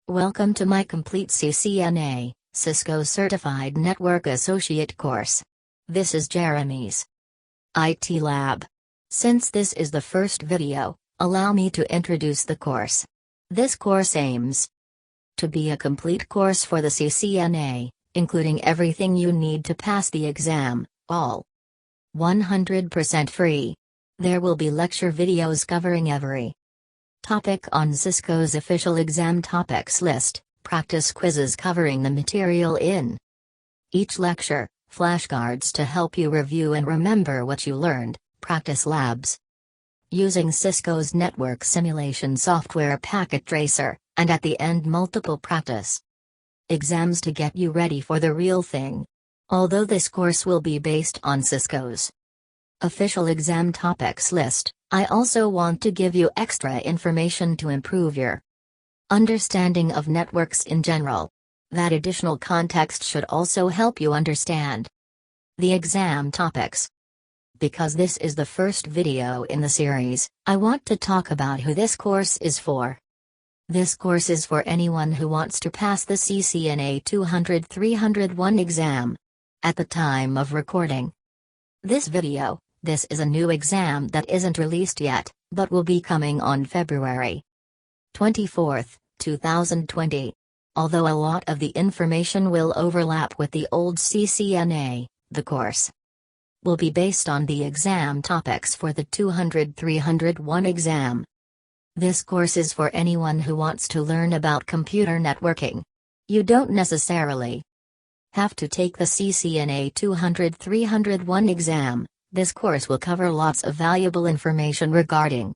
Welcome to my Complete CCNA, Cisco Certified Network Associate course. This is Jeremy's IT Lab. Since this is the first video, allow me to introduce the course. This course aims to be a complete course for the CCNA, including everything you need to pass the exam, all 100% free. There will be lecture videos covering every topic on Cisco's official exam topics list, practice quizzes covering the material in each lecture, flashcards to help you review and remember what you learned, practice labs using Cisco's network simulation software Packet Tracer, and at the end multiple practice exams to get you ready for the real thing. Although this course will be based on Cisco's official exam topics list, I also want to give you extra information to improve your understanding of networks in general. That additional context should also help you understand the exam topics. Because this is the first video in the series, I want to talk about who this course is for. This course is for anyone who wants to pass the CCNA 200-301 exam. At the time of recording this video, this is a new exam that isn't released yet, but will be coming on February 24th, 2020. Although a lot of the information will overlap with the old CCNA, the course will be based on the exam topics for the 200-301 exam. This course is for anyone who wants to learn about computer networking. You don't necessarily have to take the CCNA 200-301 exam. This course will cover lots of valuable information regarding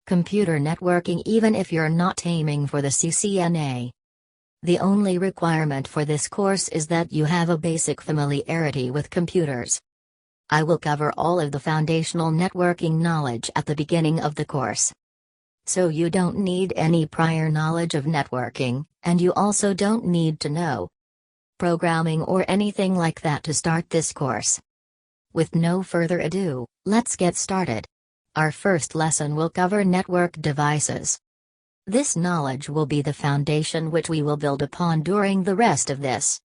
computer networking even if you're not aiming for the CCNA. The only requirement for this course is that you have a basic familiarity with computers. I will cover all of the foundational networking knowledge at the beginning of the course. So you don't need any prior knowledge of networking, and you also don't need to know programming or anything like that to start this course. With no further ado, let's get started. Our first lesson will cover network devices. This knowledge will be the foundation which we will build upon during the rest of this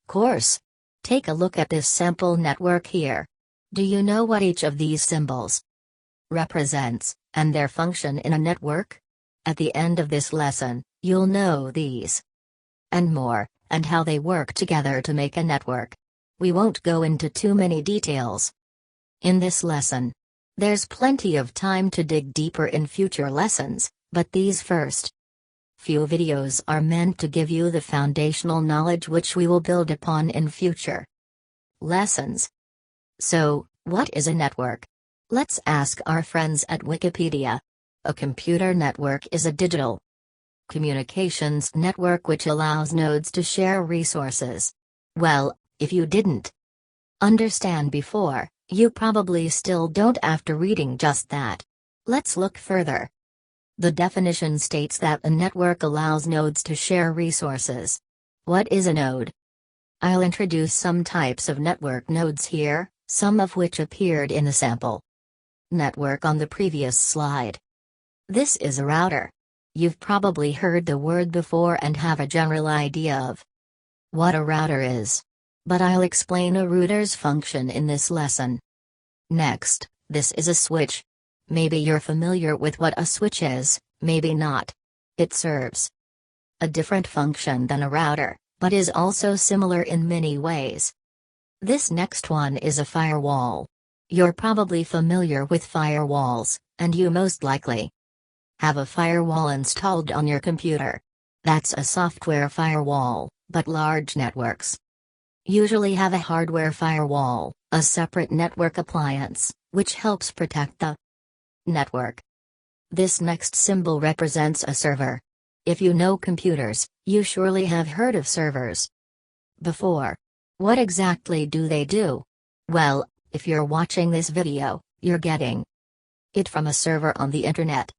course. Take a look at this sample network here. Do you know what each of these symbols represents, and their function in a network? At the end of this lesson, you'll know these and more, and how they work together to make a network. We won't go into too many details in this lesson. There's plenty of time to dig deeper in future lessons, but these first few videos are meant to give you the foundational knowledge which we will build upon in future lessons. So, what is a network? Let's ask our friends at Wikipedia. A computer network is a digital communications network which allows nodes to share resources. Well, if you didn't understand before, you probably still don't after reading just that. Let's look further. The definition states that a network allows nodes to share resources. What is a node? I'll introduce some types of network nodes here, some of which appeared in the sample network on the previous slide. This is a router. You've probably heard the word before and have a general idea of what a router is. But I'll explain a router's function in this lesson. Next, this is a switch. Maybe you're familiar with what a switch is, maybe not. It serves a different function than a router, but is also similar in many ways. This next one is a firewall. You're probably familiar with firewalls, and you most likely have a firewall installed on your computer. That's a software firewall, but large networks usually have a hardware firewall, a separate network appliance, which helps protect the network. This next symbol represents a server. If you know computers, you surely have heard of servers before. What exactly do they do? Well, if you're watching this video, you're getting it from a server on the internet.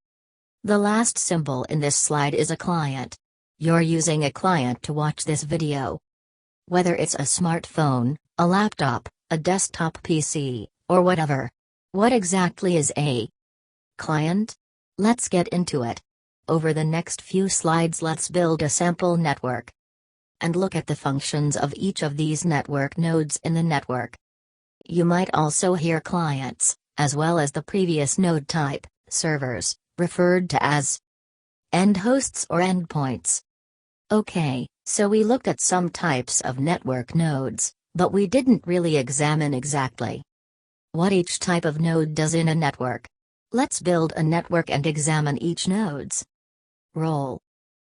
The last symbol in this slide is a client. You're using a client to watch this video. Whether it's a smartphone, a laptop, a desktop PC, or whatever. What exactly is a client? Let's get into it. Over the next few slides, let's build a sample network and look at the functions of each of these network nodes in the network. You might also hear clients, as well as the previous node type, servers, referred to as end hosts or endpoints. Okay, so we looked at some types of network nodes, but we didn't really examine exactly what each type of node does in a network. Let's build a network and examine each node's role.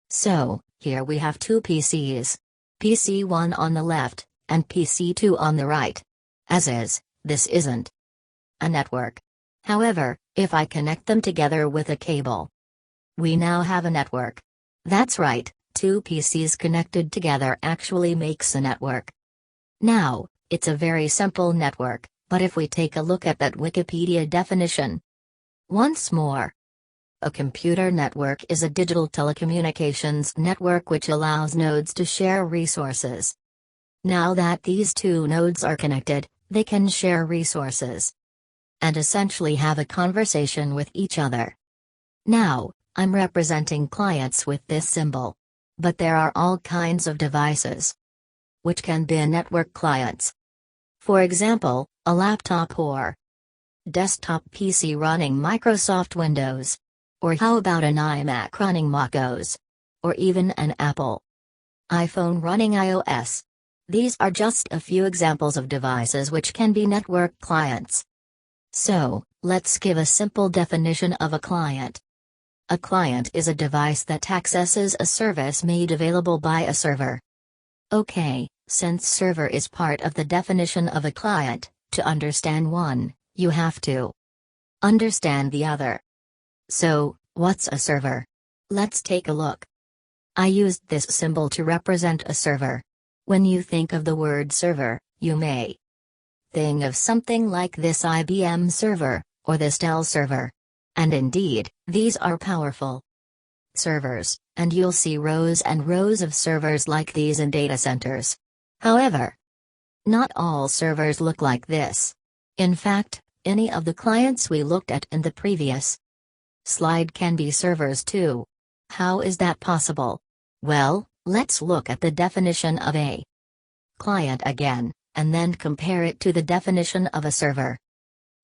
So, here we have two PCs. PC1 on the left, and PC2 on the right. As is, this isn't a network. However, if I connect them together with a cable, we now have a network. That's right, two PCs connected together actually makes a network. Now, it's a very simple network, but if we take a look at that Wikipedia definition once more, a computer network is a digital telecommunications network which allows nodes to share resources. Now that these two nodes are connected, they can share resources and essentially have a conversation with each other. Now, I'm representing clients with this symbol. But there are all kinds of devices which can be network clients. For example, a laptop or desktop PC running Microsoft Windows. Or how about an iMac running MacOS? Or even an Apple iPhone running iOS? These are just a few examples of devices which can be network clients. So, let's give a simple definition of a client. A client is a device that accesses a service made available by a server. Okay, since server is part of the definition of a client, to understand one, you have to understand the other. So, what's a server? Let's take a look. I used this symbol to represent a server. When you think of the word server, you may think of something like this IBM server, or this Dell server. And indeed, these are powerful servers, and you'll see rows and rows of servers like these in data centers. However, not all servers look like this. In fact, any of the clients we looked at in the previous slide can be servers too. How is that possible? Well, let's look at the definition of a client again, and then compare it to the definition of a server.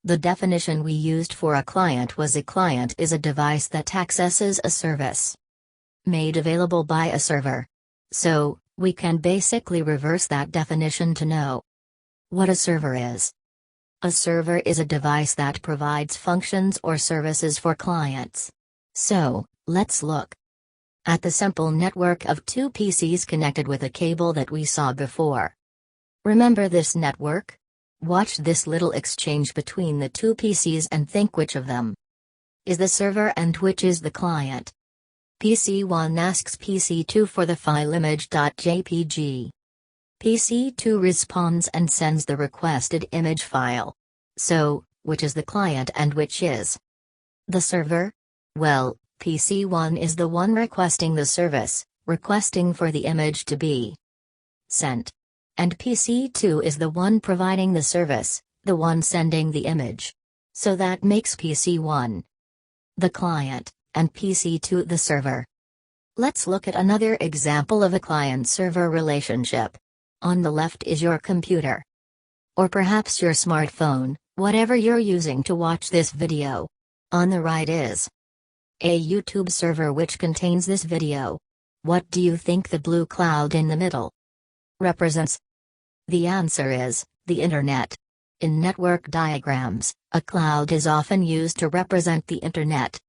The definition we used for a client was a client is a device that accesses a service made available by a server. So, we can basically reverse that definition to know what a server is. A server is a device that provides functions or services for clients. So, let's look at the simple network of two PCs connected with a cable that we saw before. Remember this network? Watch this little exchange between the two PCs and think which of them is the server and which is the client. PC1 asks PC2 for the file image.jpg. PC2 responds and sends the requested image file. So, which is the client and which is the server? Well, PC1 is the one requesting the service, requesting for the image to be sent. And PC2 is the one providing the service, the one sending the image. So that makes PC1 the client, and PC2 the server. Let's look at another example of a client-server relationship. On the left is your computer. Or perhaps your smartphone, whatever you're using to watch this video. On the right is a YouTube server which contains this video. What do you think the blue cloud in the middle represents? The answer is the Internet. In network diagrams, a cloud is often used to represent the Internet.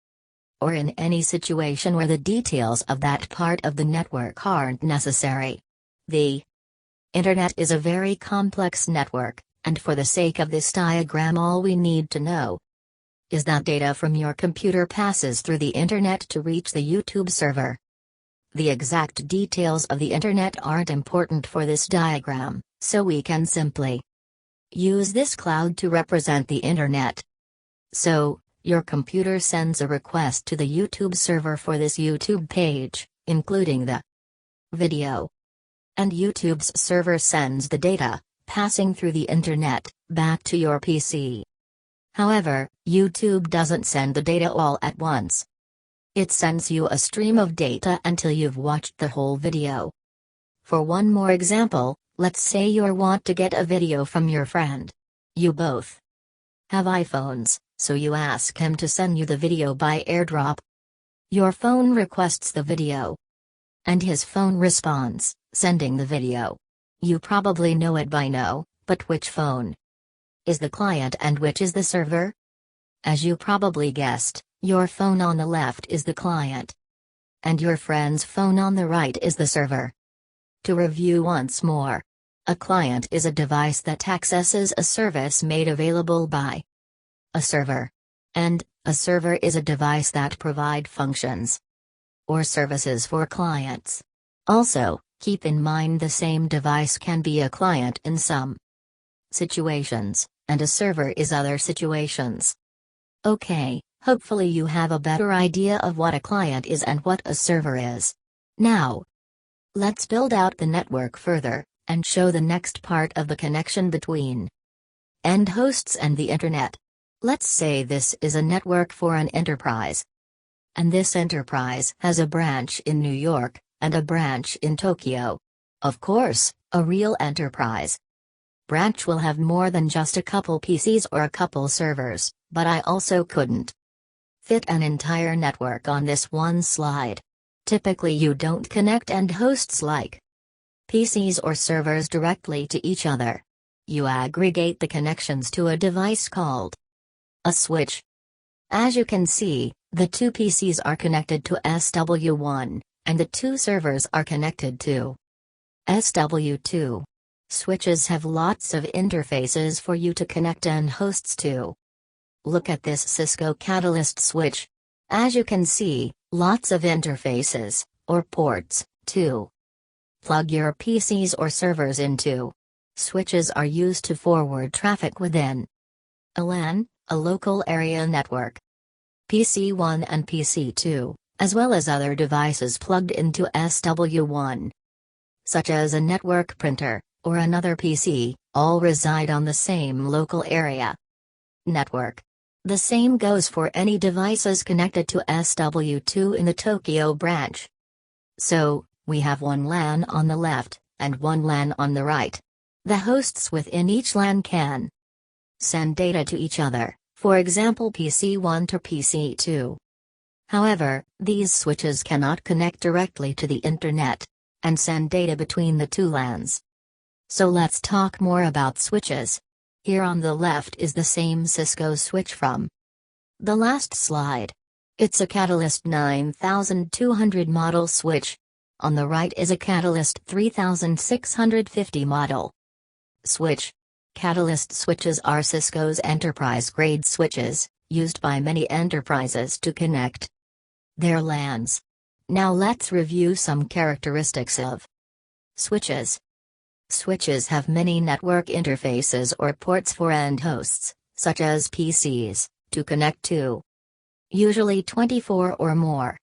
Or in any situation where the details of that part of the network aren't necessary. The Internet is a very complex network, and for the sake of this diagram, all we need to know is that data from your computer passes through the Internet to reach the YouTube server. The exact details of the Internet aren't important for this diagram, so we can simply use this cloud to represent the Internet. So, your computer sends a request to the YouTube server for this YouTube page, including the video. And YouTube's server sends the data, passing through the Internet, back to your PC. However, YouTube doesn't send the data all at once. It sends you a stream of data until you've watched the whole video. For one more example, let's say you want to get a video from your friend. You both have iPhones, so you ask him to send you the video by AirDrop. Your phone requests the video, and his phone responds, sending the video. You probably know it by now, but which phone is the client and which is the server? As you probably guessed, your phone on the left is the client, and your friend's phone on the right is the server. To review once more, a client is a device that accesses a service made available by a server, and a server is a device that provides functions or services for clients. Also, keep in mind the same device can be a client in some situations, and a server is other situations. Okay, hopefully you have a better idea of what a client is and what a server is. Now, let's build out the network further, and show the next part of the connection between end hosts and the Internet. Let's say this is a network for an enterprise. And this enterprise has a branch in New York, and a branch in Tokyo. Of course, a real enterprise branch will have more than just a couple PCs or a couple servers, but I also couldn't fit an entire network on this one slide. Typically you don't connect end hosts like PCs or servers directly to each other. You aggregate the connections to a device called a switch. As you can see, the two PCs are connected to SW1, and the two servers are connected to SW2. Switches have lots of interfaces for you to connect end hosts to. Look at this Cisco Catalyst switch. As you can see, lots of interfaces, or ports, to plug your PCs or servers into. Switches are used to forward traffic within a LAN, a local area network. PC1 and PC2, as well as other devices plugged into SW1, such as a network printer, or another PC, all reside on the same local area network. The same goes for any devices connected to SW2 in the Tokyo branch. So, we have one LAN on the left, and one LAN on the right. The hosts within each LAN can send data to each other, for example PC1 to PC2. However, these switches cannot connect directly to the Internet and send data between the two LANs. So let's talk more about switches. Here on the left is the same Cisco switch from the last slide. It's a Catalyst 9200 model switch. On the right is a Catalyst 3650 model switch. Catalyst switches are Cisco's enterprise-grade switches, used by many enterprises to connect their LANs. Now let's review some characteristics of switches. Switches have many network interfaces or ports for end hosts, such as PCs, to connect to. Usually 24 or more.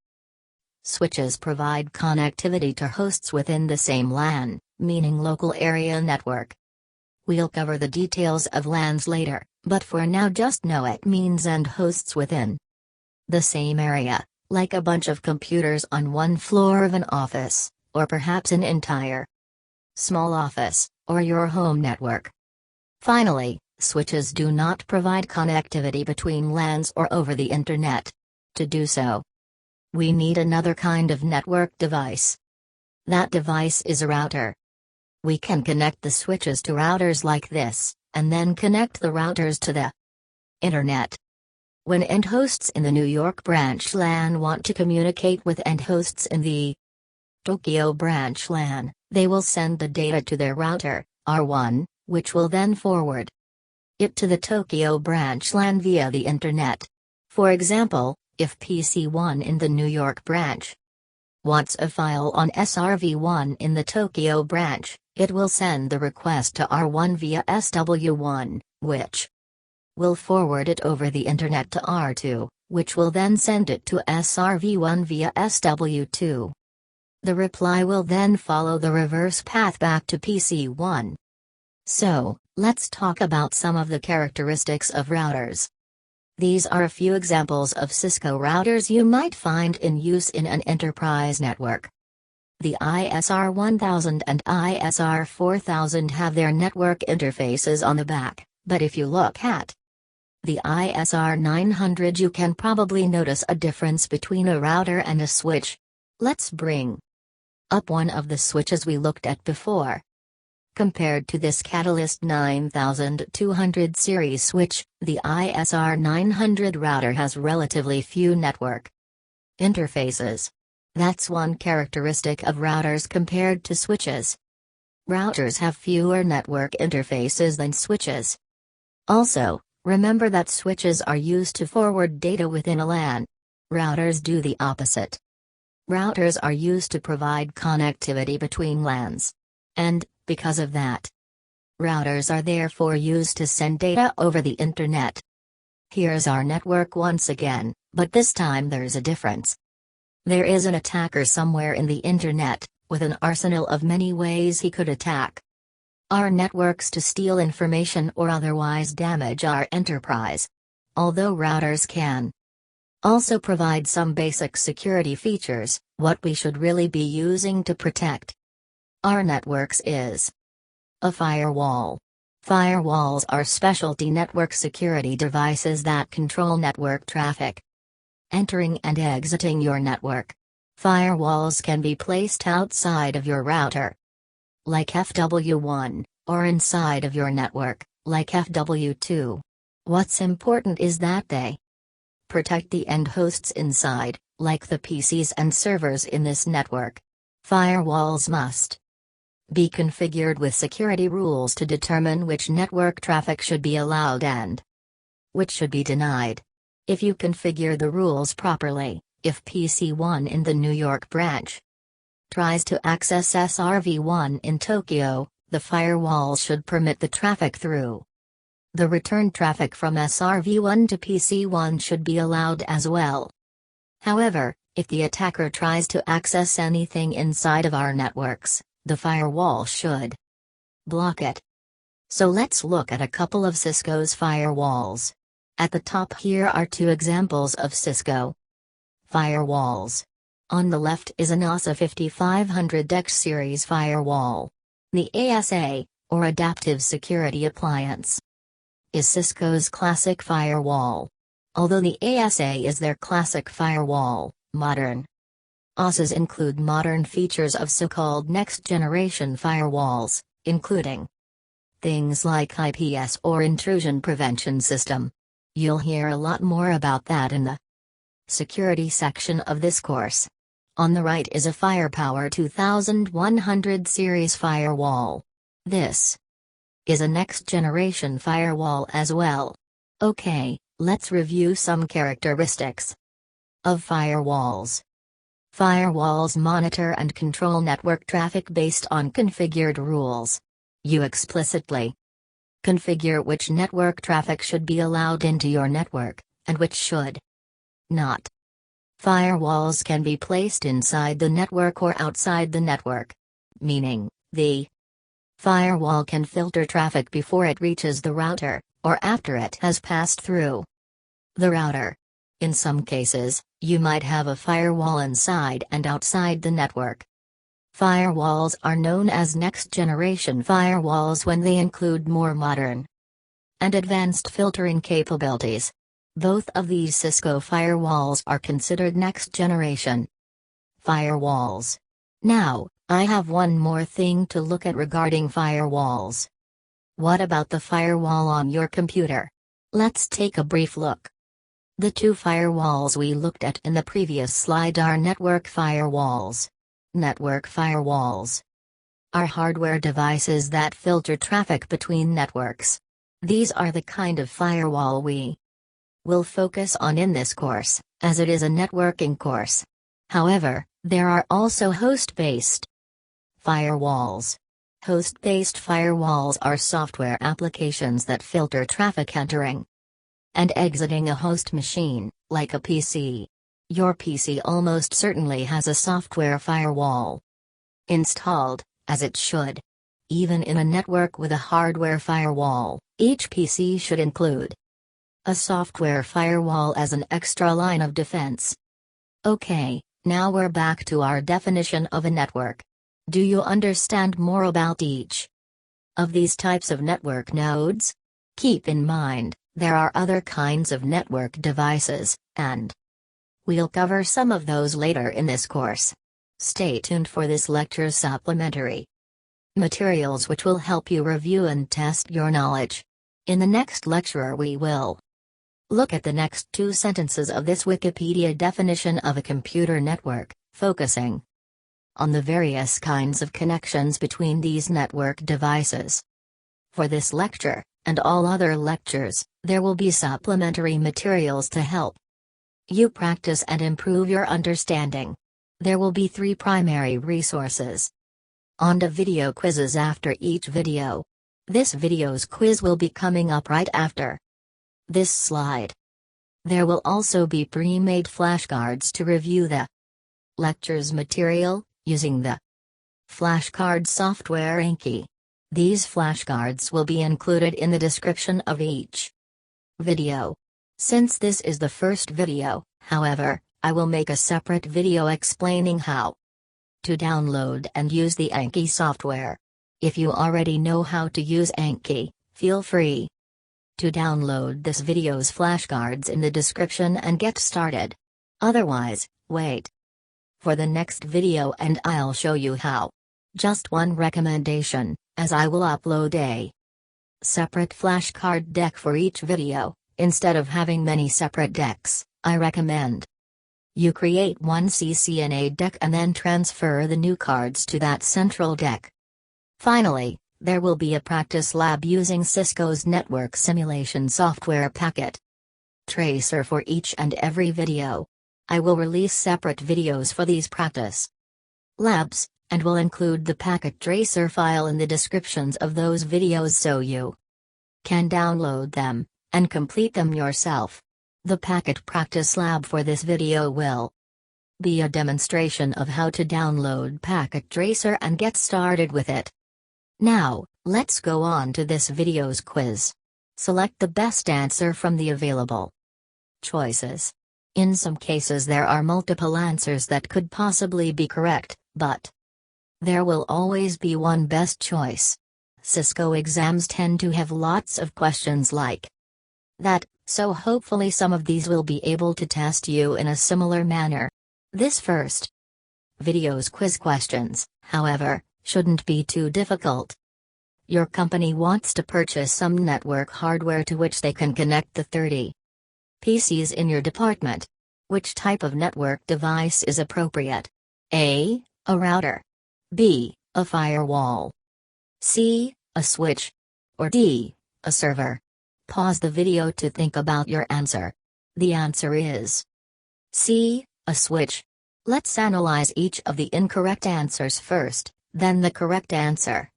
Switches provide connectivity to hosts within the same LAN, meaning local area network. We'll cover the details of LANs later, but for now just know it means end hosts within the same area, like a bunch of computers on one floor of an office, or perhaps an entire small office, or your home network. Finally, switches do not provide connectivity between LANs or over the Internet. To do so, we need another kind of network device. That device is a router. We can connect the switches to routers like this, and then connect the routers to the Internet. When end hosts in the New York branch LAN want to communicate with end hosts in the Tokyo branch LAN, they will send the data to their router, R1, which will then forward it to the Tokyo branch LAN via the Internet. For example, if PC1 in the New York branch wants a file on SRV1 in the Tokyo branch, it will send the request to R1 via SW1, which will forward it over the Internet to R2, which will then send it to SRV1 via SW2. The reply will then follow the reverse path back to PC1. So, let's talk about some of the characteristics of routers. These are a few examples of Cisco routers you might find in use in an enterprise network. The ISR 1000 and ISR 4000 have their network interfaces on the back, but if you look at the ISR 900 you can probably notice a difference between a router and a switch. Let's bring up one of the switches we looked at before. Compared to this Catalyst 9200 series switch, the ISR 900 router has relatively few network interfaces. That's one characteristic of routers compared to switches. Routers have fewer network interfaces than switches. Also, remember that switches are used to forward data within a LAN. Routers do the opposite. Routers are used to provide connectivity between LANs. And, because of that, routers are therefore used to send data over the internet. Here's our network once again, but this time there's a difference. There is an attacker somewhere in the internet, with an arsenal of many ways he could attack our networks to steal information or otherwise damage our enterprise. Although routers can also provide some basic security features, what we should really be using to protect our networks is a firewall. Firewalls are specialty network security devices that control network traffic entering and exiting your network. Firewalls can be placed outside of your router, like FW1, or inside of your network, like FW2. What's important is that they protect the end hosts inside, like the PCs and servers in this network. Firewalls must be configured with security rules to determine which network traffic should be allowed and which should be denied. If you configure the rules properly, if PC1 in the New York branch tries to access SRV1 in Tokyo, the firewall should permit the traffic through. The return traffic from SRV1 to PC1 should be allowed as well. However, if the attacker tries to access anything inside of our networks, the firewall should block it. So let's look at a couple of Cisco's firewalls. At the top here are two examples of Cisco firewalls. On the left is an ASA 5500X series firewall. The ASA, or Adaptive Security Appliance, is Cisco's classic firewall. Although the ASA is their classic firewall, modern ASAs include modern features of so-called next-generation firewalls, including things like IPS or intrusion prevention system. You'll hear a lot more about that in the security section of this course. On the right is a Firepower 2100 series firewall. This is a next-generation firewall as well. Okay, let's review some characteristics of firewalls. Firewalls monitor and control network traffic based on configured rules. You explicitly configure which network traffic should be allowed into your network, and which should not. Firewalls can be placed inside the network or outside the network, meaning, the firewall can filter traffic before it reaches the router, or after it has passed through the router. In some cases, you might have a firewall inside and outside the network. Firewalls are known as next-generation firewalls when they include more modern and advanced filtering capabilities. Both of these Cisco firewalls are considered next-generation firewalls. Now, I have one more thing to look at regarding firewalls. What about the firewall on your computer? Let's take a brief look. The two firewalls we looked at in the previous slide are network firewalls. Network firewalls are hardware devices that filter traffic between networks. These are the kind of firewall we will focus on in this course, as it is a networking course. However, there are also host-based firewalls. Host-based firewalls are software applications that filter traffic entering and exiting a host machine, like a PC. Your PC almost certainly has a software firewall installed, as it should. Even in a network with a hardware firewall, each PC should include A software firewall as an extra line of defense. Okay, now we're back to our definition of a network. Do you understand more about each of these types of network nodes? Keep in mind, there are other kinds of network devices, and we'll cover some of those later in this course. Stay tuned for this lecture's supplementary materials which will help you review and test your knowledge. In the next lecture we will look at the next 2 sentences of this Wikipedia definition of a computer network, focusing on the various kinds of connections between these network devices. For this lecture, and all other lectures, there will be supplementary materials to help you practice and improve your understanding. There will be 3 primary resources and video quizzes after each video. This video's quiz will be coming up right after this slide. There will also be pre-made flashcards to review the lecture's material, using the flashcard software Anki. These flashcards will be included in the description of each video. Since this is the first video, however, I will make a separate video explaining how to download and use the Anki software. If you already know how to use Anki, feel free to download this video's flashcards in the description and get started. Otherwise, wait for the next video and I'll show you how. Just one recommendation, as I will upload a separate flashcard deck for each video. Instead of having many separate decks, I recommend you create one CCNA deck and then transfer the new cards to that central deck. Finally, there will be a practice lab using Cisco's network simulation software packet tracer for each and every video. I will release separate videos for these practice labs, and will include the packet tracer file in the descriptions of those videos so you can download them and complete them yourself. The packet practice lab for this video will be a demonstration of how to download packet tracer and get started with it. Now, let's go on to this video's quiz. Select the best answer from the available choices. In some cases there are multiple answers that could possibly be correct, but there will always be one best choice. Cisco exams tend to have lots of questions like that, so hopefully some of these will be able to test you in a similar manner. This first video's quiz questions, however, shouldn't be too difficult. Your company wants to purchase some network hardware to which they can connect the 30 PCs in your department. Which type of network device is appropriate? A router. B, a firewall. C, a switch. Or D, a server. Pause the video to think about your answer. The answer is C, a switch. Let's analyze each of the incorrect answers first, then the correct answer.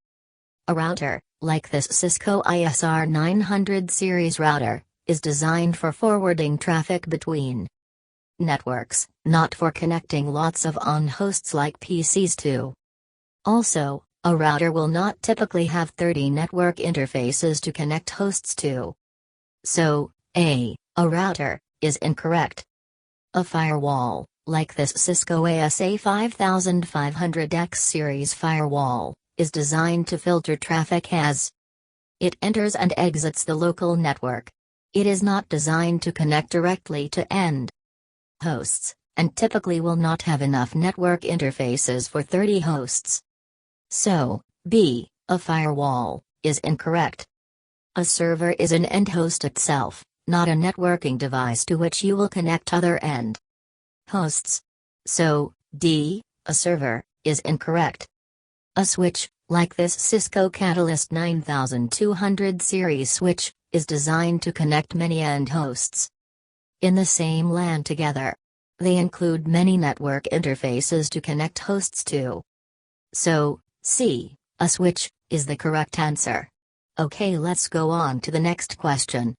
A router, like this Cisco ISR 900 series router, is designed for forwarding traffic between networks, not for connecting lots of on hosts like PCs to. Also, a router will not typically have 30 network interfaces to connect hosts to. So, A router, is incorrect. A firewall, like this Cisco ASA 5500X series firewall, is designed to filter traffic as it enters and exits the local network. It is not designed to connect directly to end hosts, and typically will not have enough network interfaces for 30 hosts. So, B, a firewall, is incorrect. A server is an end host itself, not a networking device to which you will connect other end hosts. So, D, a server, is incorrect. A switch, like this Cisco Catalyst 9200 series switch, is designed to connect many end hosts in the same LAN together. They include many network interfaces to connect hosts to. So, C, a switch, is the correct answer. Okay, let's go on to the next question.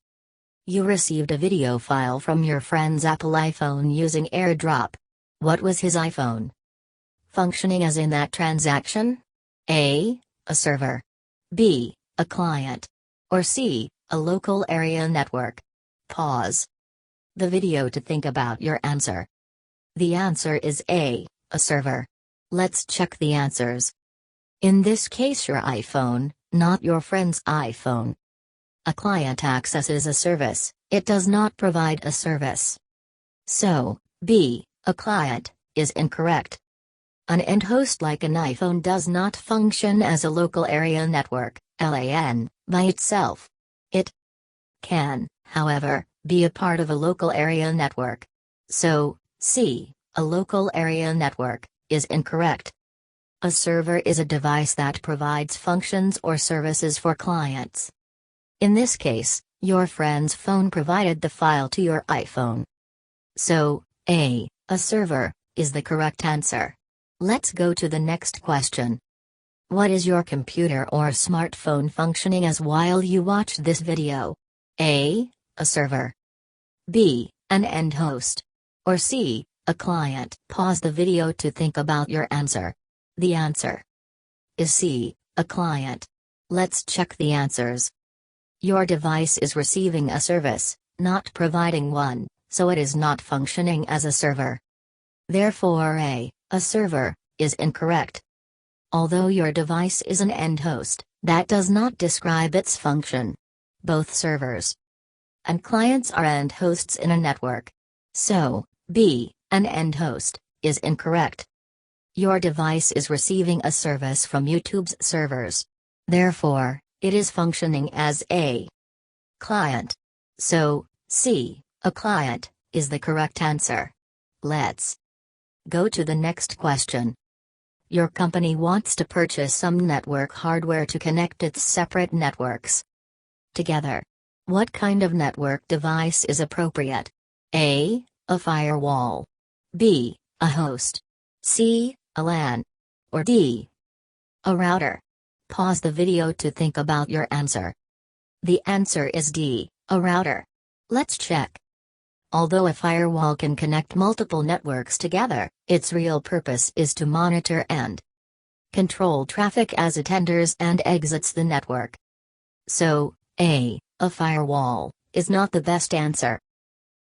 You received a video file from your friend's Apple iPhone using AirDrop. What was his iPhone functioning as in that transaction? A server. B, a client. Or C, a local area network. Pause the video to think about your answer. The answer is A, a server. Let's check the answers. In this case, your iPhone, not your friend's iPhone. A client accesses a service, it does not provide a service. So, B, a client, is incorrect. An end host like an iPhone does not function as a local area network, LAN, by itself. It can, however, be a part of a local area network. So, C, a local area network, is incorrect. A server is a device that provides functions or services for clients. In this case, your friend's phone provided the file to your iPhone. So, A, a server, is the correct answer. Let's go to the next question. What is your computer or smartphone functioning as while you watch this video? A, a server. B, an end host. Or C, a client. Pause the video to think about your answer. The answer is C, a client. Let's check the answers. Your device is receiving a service, not providing one, so it is not functioning as a server. Therefore A, a server, is incorrect. Although your device is an end host, that does not describe its function. Both servers and clients are end hosts in a network. So, B, an end host, is incorrect. Your device is receiving a service from YouTube's servers. Therefore, it is functioning as a client. So, C, a client, is the correct answer. Let's go to the next question. Your company wants to purchase some network hardware to connect its separate networks together. What kind of network device is appropriate? A, a firewall. B, a host. C, a LAN. Or D, a router. Pause the video to think about your answer. The answer is D, a router. Let's check. Although a firewall can connect multiple networks together, its real purpose is to monitor and control traffic as it enters and exits the network. So, A, a firewall, is not the best answer.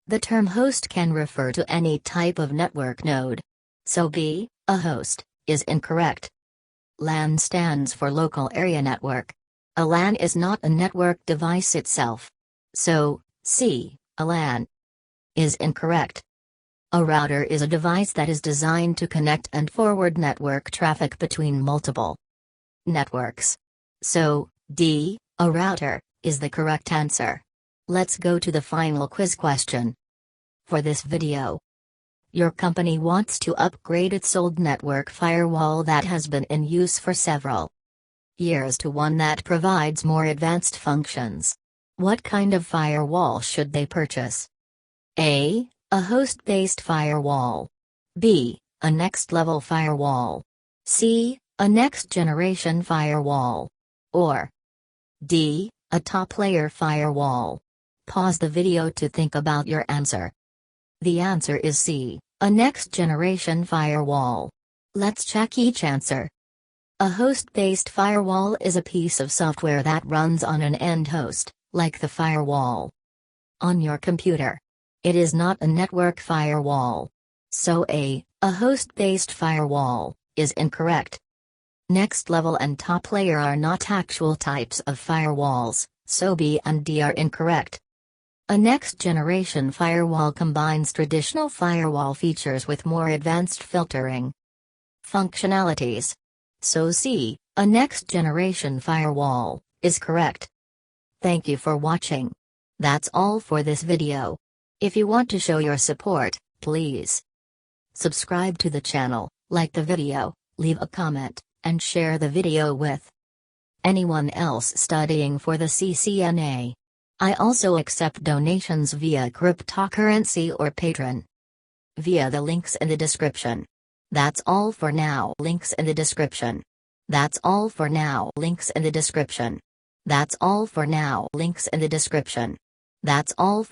The term host can refer to any type of network node. So B, a host, is incorrect. LAN stands for local area network. A LAN is not a network device itself. So, C, a LAN, is incorrect. A router is a device that is designed to connect and forward network traffic between multiple networks. So, D, a router, is the correct answer. Let's go to the final quiz question. For this video, your company wants to upgrade its old network firewall that has been in use for several years to one that provides more advanced functions. What kind of firewall should they purchase? A, a host-based firewall. B, a next-level firewall. C, a next-generation firewall. Or D, a top-layer firewall. Pause the video to think about your answer. The answer is C, a next-generation firewall. Let's check each answer. A host-based firewall is a piece of software that runs on an end host, like the firewall on your computer. It is not a network firewall. So A, a host-based firewall, is incorrect. Next level and top layer are not actual types of firewalls, so B and D are incorrect. A next-generation firewall combines traditional firewall features with more advanced filtering functionalities. So C, a next-generation firewall, is correct. Thank you for watching. That's all for this video. If you want to show your support, please subscribe to the channel, like the video, leave a comment, and share the video with anyone else studying for the CCNA. I also accept donations via cryptocurrency or Patreon via the links in the description. That's all for now. Links in the description. That's all for now. Links in the description. That's all for now. Links in the description. That's all.